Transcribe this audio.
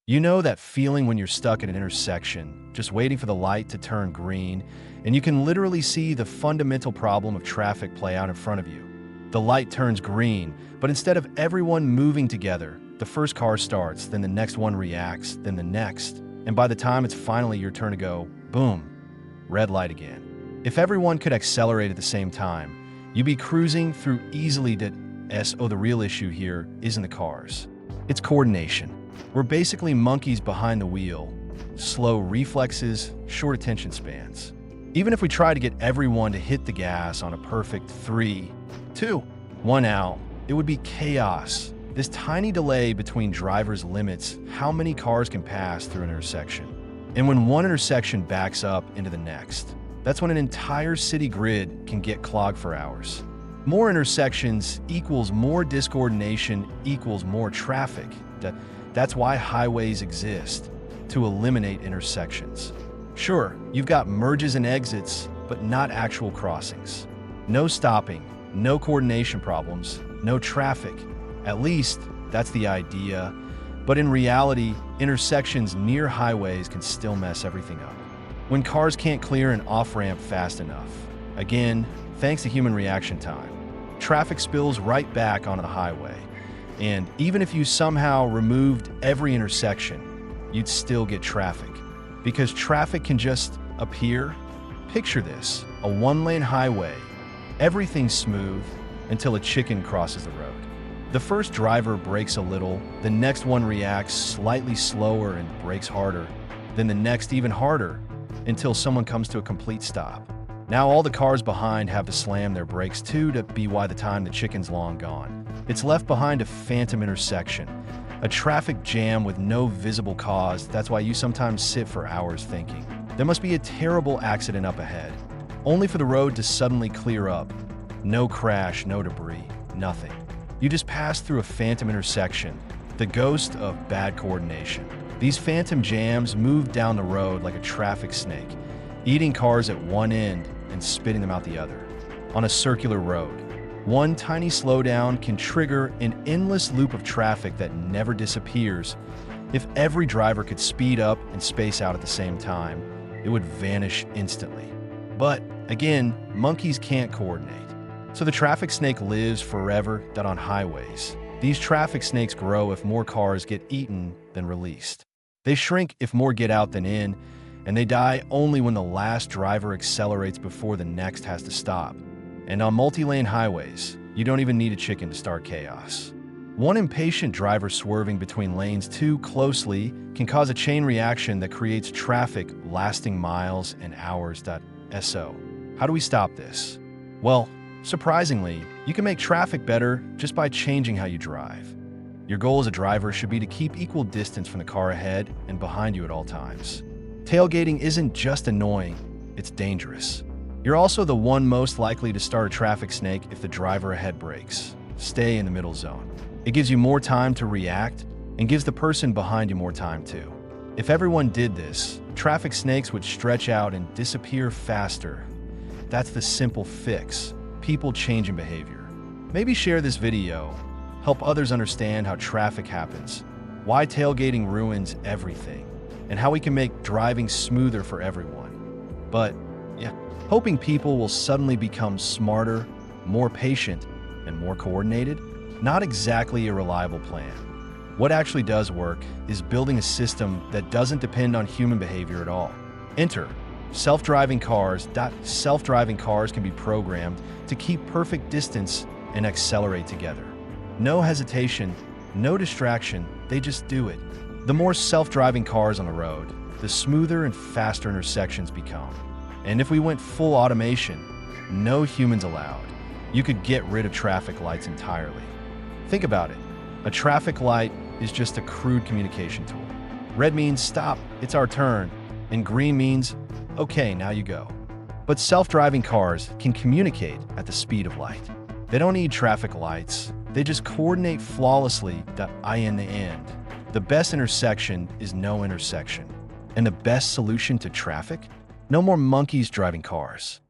You know that feeling when you're stuck at an intersection, just waiting for the light to turn green, and you can literally see the fundamental problem of traffic play out in front of you. The light turns green, but instead of everyone moving together, the first car starts, then the next one reacts, then the next, and by the time it's finally your turn to go, boom, red light again. If everyone could accelerate at the same time, you'd be cruising through easily to the real issue here isn't the cars. It's coordination. We're basically monkeys behind the wheel, slow reflexes, short attention spans. Even if we try to get everyone to hit the gas on a perfect 3, 2, 1 out, it would be chaos. This tiny delay between drivers limits how many cars can pass through an intersection. And when one intersection backs up into the next, that's when an entire city grid can get clogged for hours. More intersections equals more discoordination equals more traffic. That's why highways exist, to eliminate intersections. Sure, you've got merges and exits, but not actual crossings. No stopping, no coordination problems, no traffic. At least, that's the idea. But in reality, intersections near highways can still mess everything up. When cars can't clear an off-ramp fast enough, again, thanks to human reaction time, traffic spills right back onto the highway. And even if you somehow removed every intersection, you'd still get traffic. Because traffic can just appear. Picture this, a one-lane highway. Everything's smooth until a chicken crosses the road. The first driver brakes a little, the next one reacts slightly slower and brakes harder, then the next even harder, until someone comes to a complete stop. Now all the cars behind have to slam their brakes too to be by the time the chicken's long gone. It's left behind a phantom intersection, a traffic jam with no visible cause. That's why you sometimes sit for hours thinking, there must be a terrible accident up ahead, only for the road to suddenly clear up. No crash, no debris, nothing. You just pass through a phantom intersection, the ghost of bad coordination. These phantom jams move down the road like a traffic snake, eating cars at one end and spitting them out the other. On a circular road, one tiny slowdown can trigger an endless loop of traffic that never disappears. If every driver could speed up and space out at the same time, it would vanish instantly. But again, monkeys can't coordinate. So the traffic snake lives forever on highways. These traffic snakes grow if more cars get eaten than released. They shrink if more get out than in, and they die only when the last driver accelerates before the next has to stop. And on multi-lane highways, you don't even need a chicken to start chaos. One impatient driver swerving between lanes too closely can cause a chain reaction that creates traffic lasting miles and hours. So, how do we stop this? Well, surprisingly, you can make traffic better just by changing how you drive. Your goal as a driver should be to keep equal distance from the car ahead and behind you at all times. Tailgating isn't just annoying, it's dangerous. You're also the one most likely to start a traffic snake if the driver ahead brakes. Stay in the middle zone. It gives you more time to react and gives the person behind you more time too. If everyone did this, traffic snakes would stretch out and disappear faster. That's the simple fix. People changing behavior. Maybe share this video, help others understand how traffic happens, why tailgating ruins everything, and how we can make driving smoother for everyone. But yeah, hoping people will suddenly become smarter, more patient, and more coordinated, not exactly a reliable plan. What actually does work is building a system that doesn't depend on human behavior at all. Enter self-driving cars. Self-driving cars can be programmed to keep perfect distance and accelerate together. No hesitation, no distraction, they just do it. The more self-driving cars on the road, the smoother and faster intersections become. And if we went full automation, no humans allowed, you could get rid of traffic lights entirely. Think about it. A traffic light is just a crude communication tool. Red means stop, it's our turn, and green means, okay, now you go. But self-driving cars can communicate at the speed of light. They don't need traffic lights, they just coordinate flawlessly. In the end, the best intersection is no intersection. And the best solution to traffic? No more monkeys driving cars.